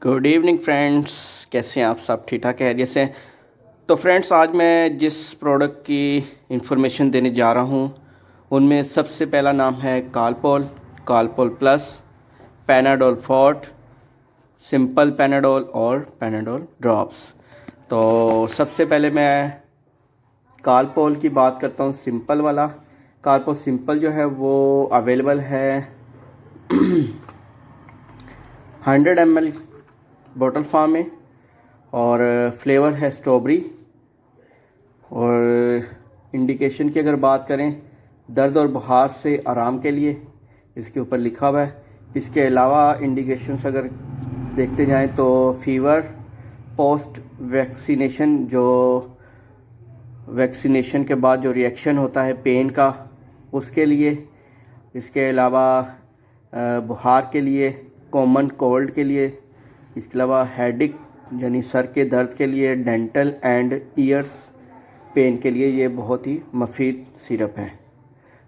Good evening friends, कैसे हैं आप सब? ठीक ठाक है जैसे। तो फ्रेंड्स, आज मैं जिस प्रोडक्ट की इंफॉर्मेशन देने जा रहा हूं उनमें सबसे पहला नाम है Calpol, Calpol plus, Panadol fort, simple Panadol और पैनाडोल ड्रॉप्स। तो सबसे पहले मैं कालपोल की बात करता हूं, सिंपल वाला। कालपोल सिंपल जो है वो अवेलेबल है 100 ml बॉटल फॉर्म में, और फ्लेवर है स्ट्रॉबेरी। और इंडिकेशन की अगर बात करें, दर्द और बुखार से आराम के लिए इसके ऊपर लिखा हुआ है। इसके अलावा इंडिकेशंस अगर देखते जाएं तो फीवर, पोस्ट वैक्सीनेशन, जो वैक्सीनेशन के बाद जो रिएक्शन होता है पेन का, उसके लिए। इसके अलावा बुखार के लिए, कॉमन कोल्ड के लिए। इसके अलावा हेडेक यानी सर के दर्द के लिए, डेंटल एंड ईयर्स पेन के लिए ये बहुत ही मुफीद सिरप है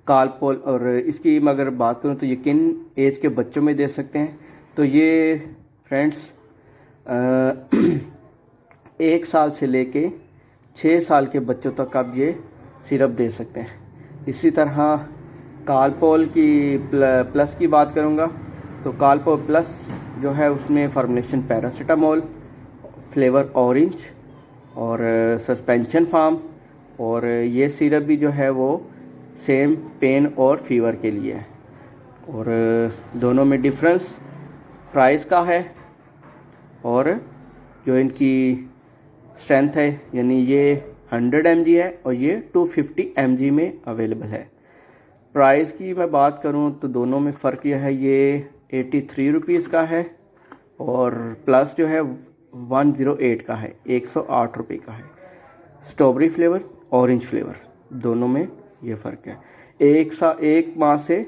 कालपोल। और इसकी मैं अगर बात करूँ तो ये किन एज के बच्चों में दे सकते हैं, तो ये फ्रेंड्स 1 साल से लेके 6 साल के बच्चों तक आप ये सिरप दे सकते हैं। इसी तरह कालपोल की प्लस की बात करूँगा तो कालपोल प्लस जो है उसमें फॉर्मुलेशन पैरासीटामोल, फ्लेवर ऑरेंज और सस्पेंशन फार्म। और ये सिरप भी जो है वो सेम पेन और फीवर के लिए है। और दोनों में डिफरेंस प्राइस का है और जो इनकी स्ट्रेंथ है, यानी ये 100 mg है और ये 250 mg में अवेलेबल है। प्राइस की मैं बात करूं तो दोनों में फ़र्क यह है, ये 83 रुपीज़ का है और प्लस जो है 108 का है, 108 रुपये का है। स्ट्रॉबेरी फ्लेवर, ऑरेंज फ्लेवर, दोनों में ये फ़र्क है। 1 माह से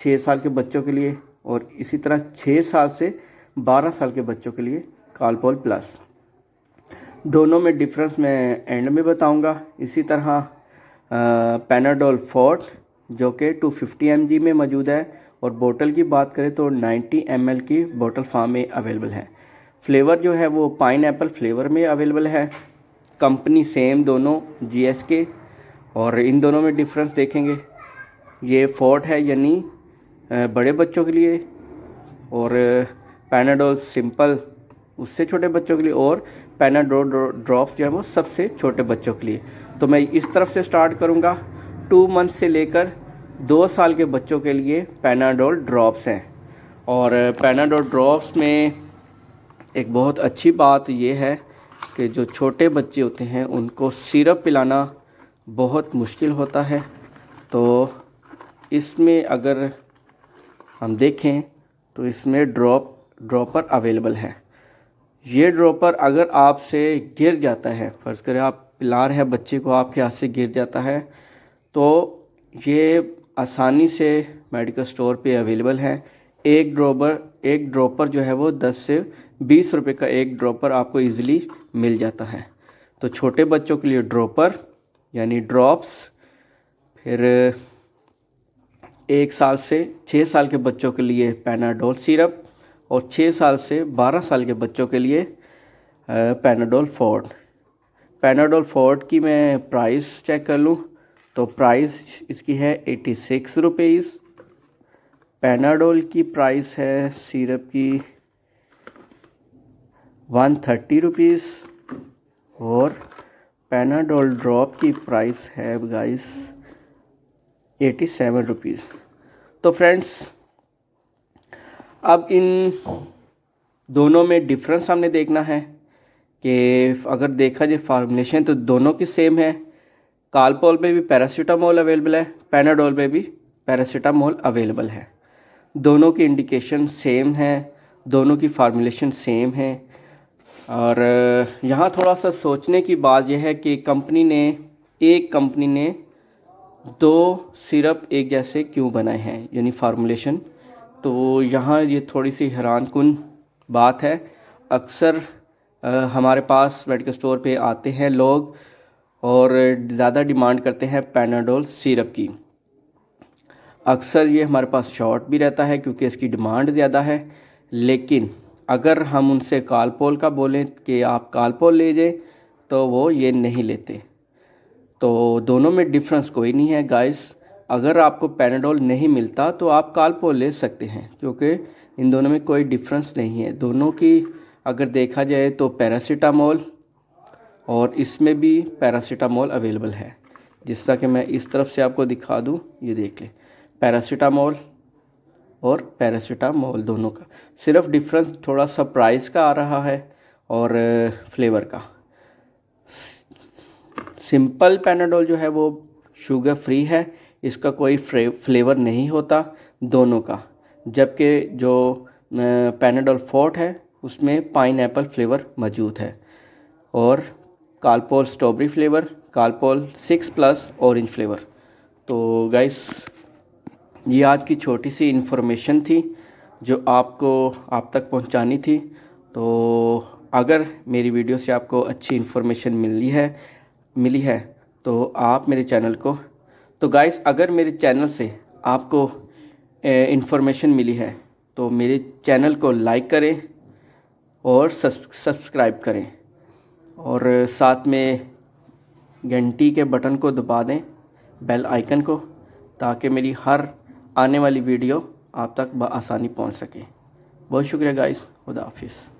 6 साल के बच्चों के लिए और इसी तरह 6 साल से 12 साल के बच्चों के लिए कालपोल प्लस। दोनों में डिफरेंस मैं एंड में बताऊंगा। इसी तरह पैनाडोल फोर्ट जो कि 250 mg में मौजूद है और बोतल की बात करें तो 90 ml की बोतल फॉर्म में अवेलेबल है। फ्लेवर जो है वो पाइन एप्पल फ्लेवर में अवेलेबल है। कंपनी सेम दोनों GSK। और इन दोनों में डिफरेंस देखेंगे, ये फोर्ट है यानी बड़े बच्चों के लिए, और पैनाडोल सिंपल उससे छोटे बच्चों के लिए, और पैनाडोल ड्रॉप्स जो है वो सबसे छोटे बच्चों के लिए। तो मैं इस तरफ से स्टार्ट करूँगा। 2 मंथ से लेकर 2 साल के बच्चों के लिए पैनाडोल ड्रॉप्स हैं। और पैनाडोल ड्रॉप्स में एक बहुत अच्छी बात ये है कि जो छोटे बच्चे होते हैं उनको सिरप पिलाना बहुत मुश्किल होता है। तो इसमें अगर हम देखें तो इसमें ड्रॉपर अवेलेबल है। ये ड्रॉपर अगर आपसे गिर जाता है, फ़र्ज़ करें आप पिला रहे हैं बच्चे को, आपके हाथ से गिर जाता है, तो ये आसानी से मेडिकल स्टोर पे अवेलेबल है। एक ड्रॉपर जो है वो 10 से 20 रुपए का एक ड्रॉपर आपको इजीली मिल जाता है। तो छोटे बच्चों के लिए ड्रॉपर यानी ड्रॉप्स, फिर 1 साल से 6 साल के बच्चों के लिए पैनाडोल सिरप, और 6 साल से 12 साल के बच्चों के लिए पैनाडोल फोर्ट। पैनाडोल फोर्ट की मैं प्राइस चेक कर लूँ तो प्राइस इसकी है 86 रुपीज़। पैनाडोल की प्राइस है सिरप की 130 रुपीज़ और पैनाडोल ड्रॉप की प्राइस है गाइस 87 रुपीज़। तो फ्रेंड्स, अब इन दोनों में डिफरेंस हमने देखना है कि अगर देखा जाए फार्मूलेशन तो दोनों की सेम है। कालपोल में भी पैरासीटामोल अवेलेबल है, पैनाडोल में भी पैरासीटामोल अवेलेबल है। दोनों की इंडिकेशन सेम है, दोनों की फार्मूलेशन सेम है। और यहाँ थोड़ा सा सोचने की बात यह है कि कंपनी ने 2 सिरप एक जैसे क्यों बनाए हैं, यानी फार्मूलेशन। तो यहाँ ये थोड़ी सी हैरानकुन बात है। अक्सर हमारे पास मेडिकल स्टोर पे आते हैं लोग और ज़्यादा डिमांड करते हैं पैनाडोल सिरप की। अक्सर ये हमारे पास शॉर्ट भी रहता है क्योंकि इसकी डिमांड ज़्यादा है। लेकिन अगर हम उनसे कालपोल का बोलें कि आप कालपोल ले जाएं तो वो ये नहीं लेते। तो दोनों में डिफरेंस कोई नहीं है गाइस। अगर आपको पैनाडोल नहीं मिलता तो आप कालपोल ले सकते हैं, क्योंकि इन दोनों में कोई डिफरेंस नहीं है। दोनों की अगर देखा जाए तो पैरासीटामोल और इसमें भी पैरासीटामोल अवेलेबल है। जिस तरह कि मैं इस तरफ से आपको दिखा दूं, ये देख लें, पैरासीटामोल और पैरासीटामोल दोनों का सिर्फ डिफरेंस थोड़ा सा प्राइस का आ रहा है और फ्लेवर का। सिंपल पैनाडोल जो है वो शुगर फ्री है, इसका कोई फ्लेवर नहीं होता दोनों का, जबकि जो पैनाडोल फोर्ट है उसमें पाइनएप्पल फ्लेवर मौजूद है और Calpol strawberry flavour, Calpol 6+ orange flavour. तो गाइस ये आज की छोटी सी इन्फॉर्मेशन थी जो आपको आप तक पहुंचानी थी। तो अगर मेरी वीडियो से आपको अच्छी इन्फॉर्मेशन मिली है तो आप मेरे चैनल को, तो गाइस अगर मेरे चैनल से आपको इन्फॉर्मेशन मिली है तो मेरे चैनल को लाइक करें और सब्सक्राइब करें और साथ में घंटी के बटन को दबा दें, बेल आइकन को, ताकि मेरी हर आने वाली वीडियो आप तक बआसानी पहुंच सके। बहुत शुक्रिया गाइस, खुदा हाफिज़।